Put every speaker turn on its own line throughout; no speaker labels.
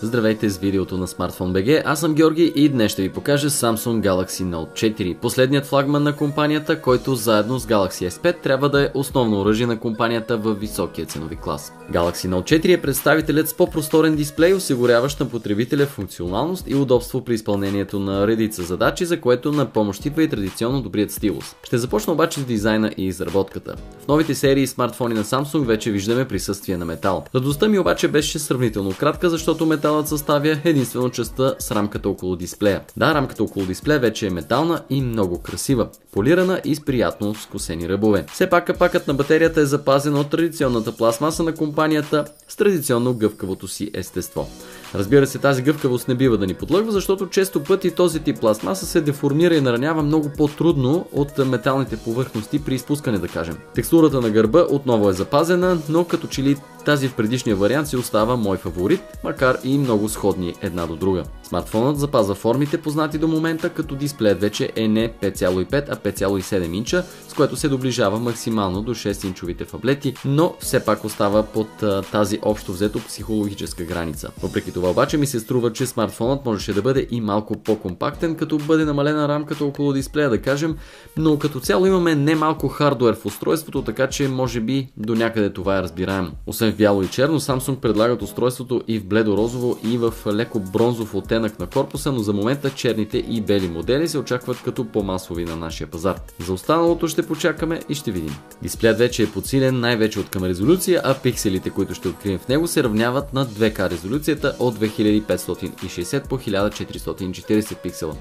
Здравейте с видеото на Smartphone BG, аз съм Георги и днес ще ви покажа Samsung Galaxy Note 4, последният флагман на компанията, който заедно с Galaxy S5 трябва да е основно оръжие на компанията във високия ценови клас. Galaxy Note 4 е представителят с по-просторен дисплей, осигуряващ на потребителя функционалност и удобство при изпълнението на редица задачи, за което на помощ идва и традиционно добрият стилус. Ще започна обаче с дизайна и изработката. В новите серии смартфони на Samsung вече виждаме присъствие на метал. Радостта ми обаче беше сравнително кратка, защото металът съставя единствено частта с рамката около дисплея. Да, рамката около дисплея вече е метална и много красива, полирана и с приятно скосени ръбове. Все пак капакът на батерията е запазен от традиционната пластмаса на компанията с традиционно гъвкавото си естество. Разбира се, тази гъвкавост не бива да ни подлъгва, защото често пъти този тип пластмаса се деформира и наранява много по-трудно от металните повърхности при изпускане, да кажем. Текстурата на гърба отново е запазена, но като че ли тази в предишния вариант си остава мой фаворит, макар и много сходни една до друга. Смартфонът запазва формите, познати до момента, като дисплеят вече е не 5,5, а 5,7 инча, с което се доближава максимално до 6-инчовите фаблети, но все пак остава под тази общо взето психологическа граница. Въпреки това обаче ми се струва, че смартфонът можеше да бъде и малко по-компактен, като бъде намалена рамката около дисплея, да кажем, но като цяло имаме немалко хардуер в устройството, така че може би до някъде това е разбираемо. Освен в бяло и черно, Samsung предлагат устройството и в бледо-розово и в леко бронзов оттенък на корпуса, но за момента черните и бели модели се очакват като по-масови на нашия пазар. За останалото ще почакаме и ще видим. Дисплеят вече е подсилен най-вече от към резолюция, а пикселите, които ще открием в него, се равняват на 2К резолюцията от 2560 по 1440 пиксела.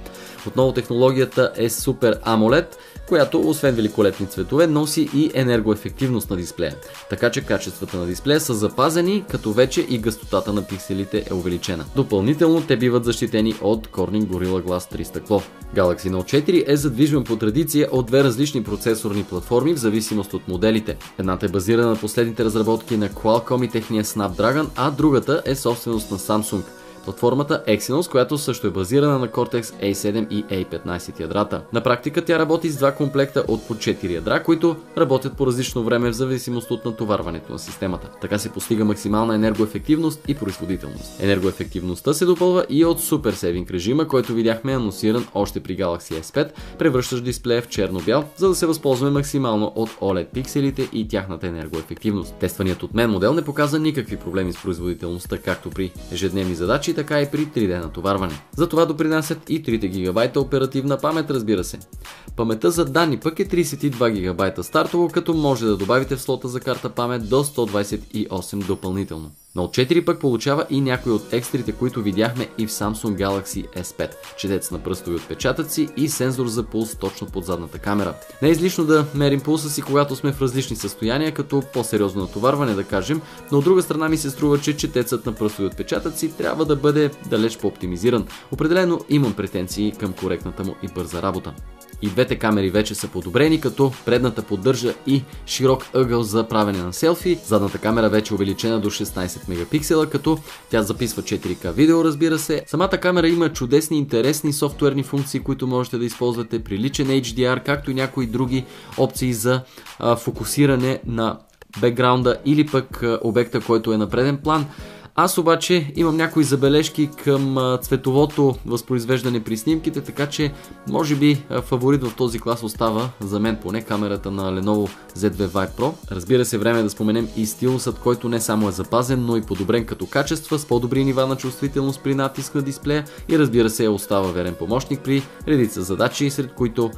Отново технологията е Super AMOLED, която освен великолепни цветове носи и енергоефективност на дисплея. Така че качествата на дисплея са запазени, като вече и гъстотата на пикселите е увеличена. Допълнително те биват защитени от Corning Gorilla Glass 3 стъкло. Galaxy Note 4 е задвижван по традиция от две различни процесорни платформи в зависимост от моделите. Едната е базирана на последните разработки на Qualcomm и техния Snapdragon, а другата е собственост на Samsung. Платформата Exynos, която също е базирана на Cortex A7 и A15 ядрата. На практика тя работи с два комплекта от по 4 ядра, които работят по различно време в зависимост от натоварването на системата. Така се постига максимална енергоефективност и производителност. Енергоефективността се допълва и от Super Saving режима, който видяхме анонсиран още при Galaxy S5, превръщащ дисплея в черно-бял, за да се възползваме максимално от OLED пикселите и тяхната енергоефективност. Тестваният от мен модел не показа никакви проблеми с производителността, както при ежедневни задачи, така и при 3D натоварване. За това допринасят и 3 ГБ оперативна памет, разбира се. Паметта за данни пък е 32 ГБ стартово, като може да добавите в слота за карта памет до 128 допълнително. Note 4 пък получава и някои от екстрите, които видяхме и в Samsung Galaxy S5. Четец на пръстови отпечатъци и сензор за пулс точно под задната камера. Не е излишно да мерим пулса си, когато сме в различни състояния, като по-сериозно натоварване, да кажем, но от друга страна ми се струва, че четецът на пръстови отпечатъци трябва да бъде далеч по-оптимизиран. Определено имам претенции към коректната му и бърза работа. И двете камери вече са подобрени, като предната поддържа и широк ъгъл за правене на селфи. Задната камера вече е увеличена до 16 мегапиксела, като тя записва 4К видео, разбира се. Самата камера има чудесни, интересни софтуерни функции, които можете да използвате, приличен HDR, както и някои други опции за фокусиране на бекграунда или пък обекта, който е на преден план. Аз обаче имам някои забележки към цветовото възпроизвеждане при снимките, така че може би фаворит в този клас остава за мен поне камерата на Lenovo Z2 Vibe Pro. Разбира се, време е да споменем и стилусът, който не само е запазен, но и подобрен като качество, с по-добри нива на чувствителност при натиск на дисплея и разбира се остава верен помощник при редица задачи, сред които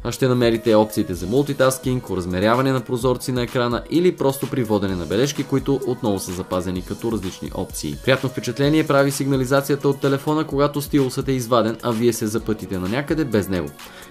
ще намерите опциите за мултитаскинг, размеряване на прозорци на екрана или просто при водене на бележки, които отново са запазени като различни опции. Приятно впечатление прави сигнализацията от телефона, когато стилусът е изваден, а вие се запътите на някъде без него.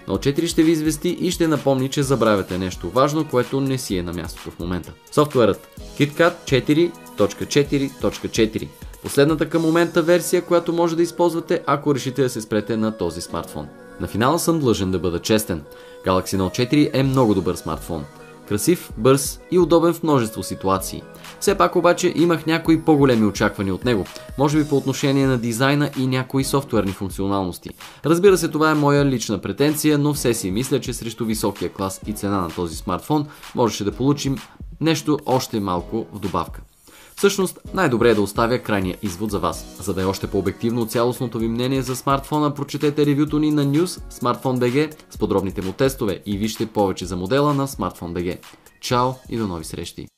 Note 4 ще ви извести и ще напомни, че забравяте нещо важно, което не си е на мястото в момента. Софтуерът KitKat 4.4.4. Последната към момента версия, която може да използвате, ако решите да се спрете на този смартфон. На финала съм длъжен да бъда честен. Galaxy Note 4 е много добър смартфон. Красив, бърз и удобен в множество ситуации. Все пак обаче имах някои по-големи очаквания от него, може би по отношение на дизайна и някои софтуерни функционалности. Разбира се, това е моя лична претенция, но все си мисля, че срещу високия клас и цена на този смартфон можеше да получим нещо още малко в добавка. Всъщност, най-добре е да оставя крайния извод за вас. За да е още по-обективно цялостното ви мнение за смартфона, прочетете ревюто ни на News Smartphone.bg с подробните му тестове и вижте повече за модела на Smartphone.bg. Чао и до нови срещи!